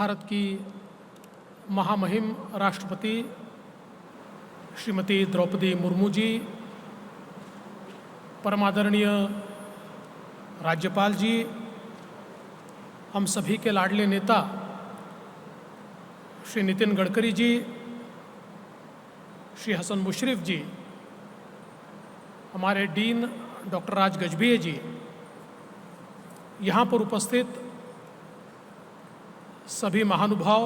भारत की महामहिम राष्ट्रपति श्रीमती द्रौपदी मुर्मू जी, परमादरणीय राज्यपाल जी, हम सभी के लाडले नेता श्री नितिन गडकरी जी, श्री हसन मुशर्रफ जी, हमारे डीन डॉक्टर राज गजभिये जी, यहाँ पर उपस्थित सभी महानुभाव,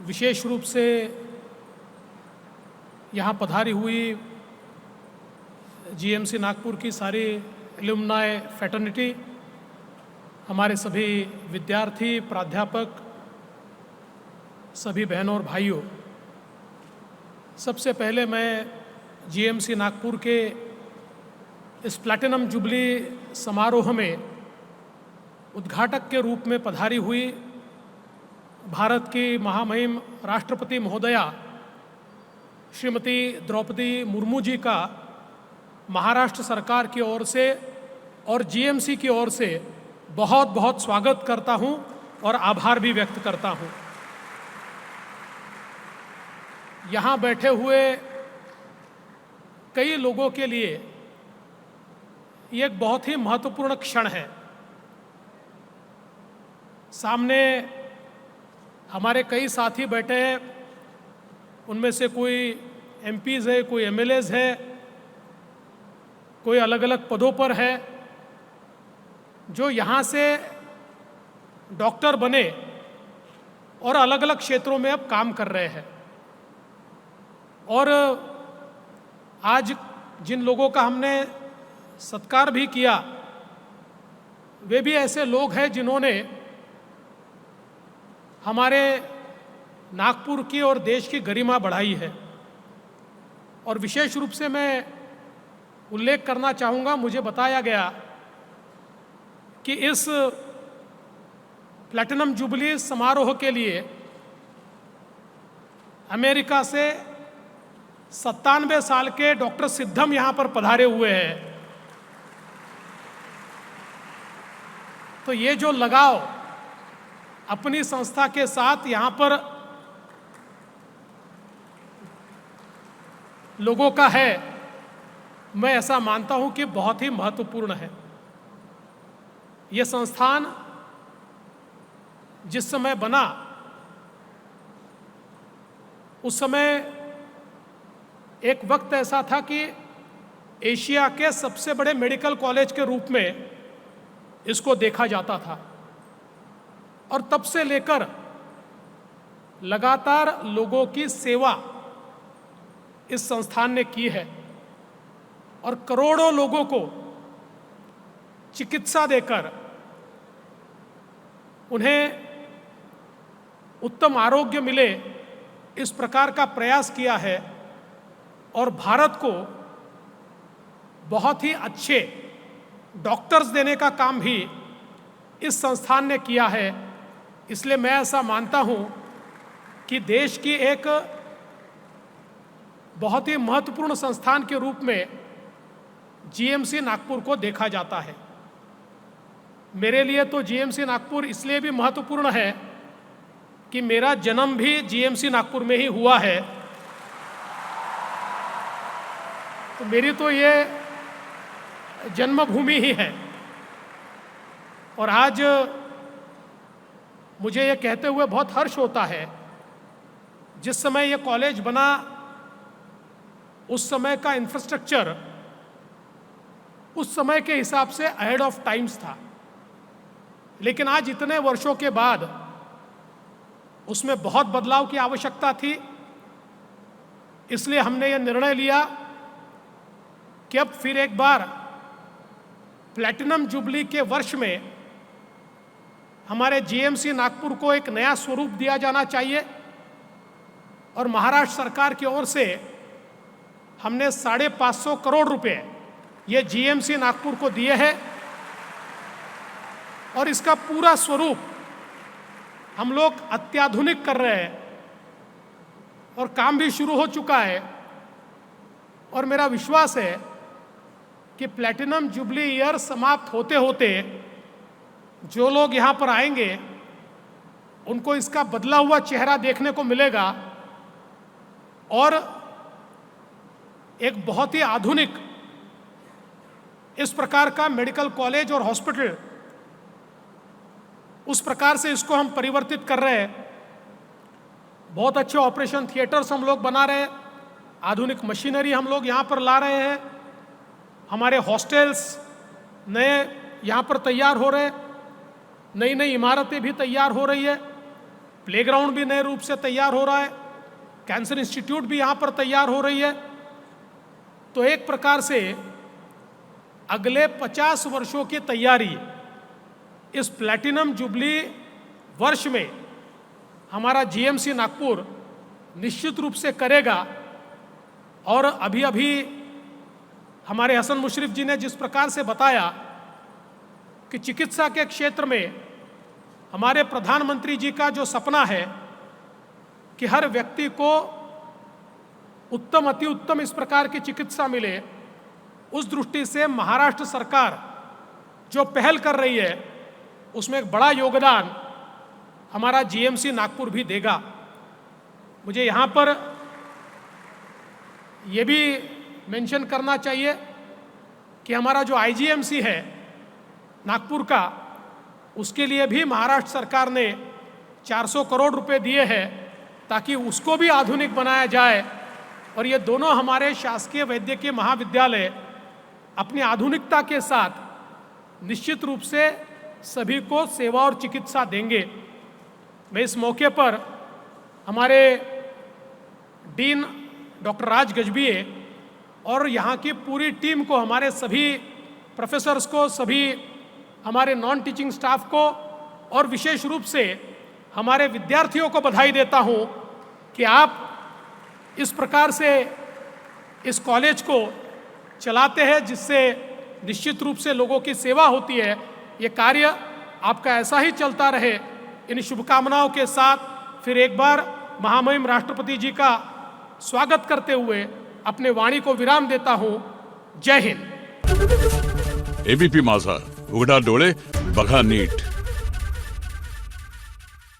विशेष रूप से यहाँ पधारी हुई जीएमसी नागपुर की सारी एलुमनाई फ्रेटर्निटी, हमारे सभी विद्यार्थी, प्राध्यापक, सभी बहनों और भाइयों, सबसे पहले मैं जीएमसी नागपुर के इस प्लैटिनम जुबली समारोह में उद्घाटक के रूप में पधारी हुई भारत की महामहिम राष्ट्रपति महोदया श्रीमती द्रौपदी मुर्मू जी का महाराष्ट्र सरकार की ओर से और जीएमसी की ओर से बहुत बहुत स्वागत करता हूं और आभार भी व्यक्त करता हूं। यहाँ बैठे हुए कई लोगों के लिए ये एक बहुत ही महत्वपूर्ण क्षण है। सामने हमारे कई साथी बैठे हैं, उनमें से कोई एमपीज़ है, कोई एमएलएज़ है, कोई अलग अलग पदों पर है, जो यहाँ से डॉक्टर बने और अलग अलग क्षेत्रों में अब काम कर रहे हैं। और आज जिन लोगों का हमने सत्कार भी किया, वे भी ऐसे लोग हैं जिन्होंने हमारे नागपुर की और देश की गरिमा बढ़ाई है। और विशेष रूप से मैं उल्लेख करना चाहूँगा, मुझे बताया गया कि इस प्लैटिनम जुबली समारोह के लिए अमेरिका से 97 साल के डॉक्टर सिद्धम यहाँ पर पधारे हुए हैं। तो ये जो लगाव अपनी संस्था के साथ यहाँ पर लोगों का है, मैं ऐसा मानता हूँ कि बहुत ही महत्वपूर्ण है। ये संस्थान जिस समय बना, उस समय एक वक्त ऐसा था कि एशिया के सबसे बड़े मेडिकल कॉलेज के रूप में इसको देखा जाता था। और तब से लेकर लगातार लोगों की सेवा इस संस्थान ने की है और करोड़ों लोगों को चिकित्सा देकर उन्हें उत्तम आरोग्य मिले, इस प्रकार का प्रयास किया है। और भारत को बहुत ही अच्छे डॉक्टर्स देने का काम भी इस संस्थान ने किया है। इसलिए मैं ऐसा मानता हूँ कि देश की एक बहुत ही महत्वपूर्ण संस्थान के रूप में जीएमसी नागपुर को देखा जाता है। मेरे लिए तो जीएमसी नागपुर इसलिए भी महत्वपूर्ण है कि मेरा जन्म भी जीएमसी नागपुर में ही हुआ है। तो मेरी तो ये जन्मभूमि ही है। और आज मुझे ये कहते हुए बहुत हर्ष होता है, जिस समय ये कॉलेज बना उस समय का इंफ्रास्ट्रक्चर उस समय के हिसाब से अहेड ऑफ टाइम्स था। लेकिन आज इतने वर्षों के बाद उसमें बहुत बदलाव की आवश्यकता थी। इसलिए हमने ये निर्णय लिया कि अब फिर एक बार प्लैटिनम जुबली के वर्ष में हमारे जीएमसी नागपुर को एक नया स्वरूप दिया जाना चाहिए। और महाराष्ट्र सरकार की ओर से हमने 550 करोड़ रुपए ये जीएमसी नागपुर को दिए हैं। और इसका पूरा स्वरूप हम लोग अत्याधुनिक कर रहे हैं और काम भी शुरू हो चुका है। और मेरा विश्वास है कि प्लैटिनम जुबली ईयर समाप्त होते होते जो लोग यहाँ पर आएंगे उनको इसका बदला हुआ चेहरा देखने को मिलेगा और एक बहुत ही आधुनिक इस प्रकार का मेडिकल कॉलेज और हॉस्पिटल, उस प्रकार से इसको हम परिवर्तित कर रहे हैं। बहुत अच्छे ऑपरेशन थिएटर्स हम लोग बना रहे हैं, आधुनिक मशीनरी हम लोग यहाँ पर ला रहे हैं, हमारे हॉस्टल्स नए यहाँ पर तैयार हो रहे हैं, नई नई इमारतें भी तैयार हो रही है, प्लेग्राउंड भी नए रूप से तैयार हो रहा है, कैंसर इंस्टीट्यूट भी यहाँ पर तैयार हो रही है। तो एक प्रकार से अगले 50 वर्षों की तैयारी इस प्लैटिनम जुबली वर्ष में हमारा जीएमसी नागपुर निश्चित रूप से करेगा। और अभी अभी हमारे हसन मुशर्रफ जी ने जिस प्रकार से बताया कि चिकित्सा के क्षेत्र में हमारे प्रधानमंत्री जी का जो सपना है कि हर व्यक्ति को उत्तम अति उत्तम इस प्रकार की चिकित्सा मिले, उस दृष्टि से महाराष्ट्र सरकार जो पहल कर रही है उसमें एक बड़ा योगदान हमारा जीएमसी नागपुर भी देगा। मुझे यहाँ पर ये भी मेंशन करना चाहिए कि हमारा जो आईजीएमसी है नागपुर का, उसके लिए भी महाराष्ट्र सरकार ने 400 करोड़ रुपए दिए हैं ताकि उसको भी आधुनिक बनाया जाए। और ये दोनों हमारे शासकीय वैद्यकीय महाविद्यालय अपनी आधुनिकता के साथ निश्चित रूप से सभी को सेवा और चिकित्सा देंगे। मैं इस मौके पर हमारे डीन डॉक्टर राज गजभिये और यहाँ की पूरी टीम को, हमारे सभी प्रोफेसर्स को, सभी हमारे नॉन टीचिंग स्टाफ को और विशेष रूप से हमारे विद्यार्थियों को बधाई देता हूँ कि आप इस प्रकार से इस कॉलेज को चलाते हैं जिससे निश्चित रूप से लोगों की सेवा होती है। ये कार्य आपका ऐसा ही चलता रहे। इन शुभकामनाओं के साथ फिर एक बार महामहिम राष्ट्रपति जी का स्वागत करते हुए अपने वाणी को विराम देता हूँ। जय हिंद। एबीपी माझा, उघडा डोळे बघा नीट।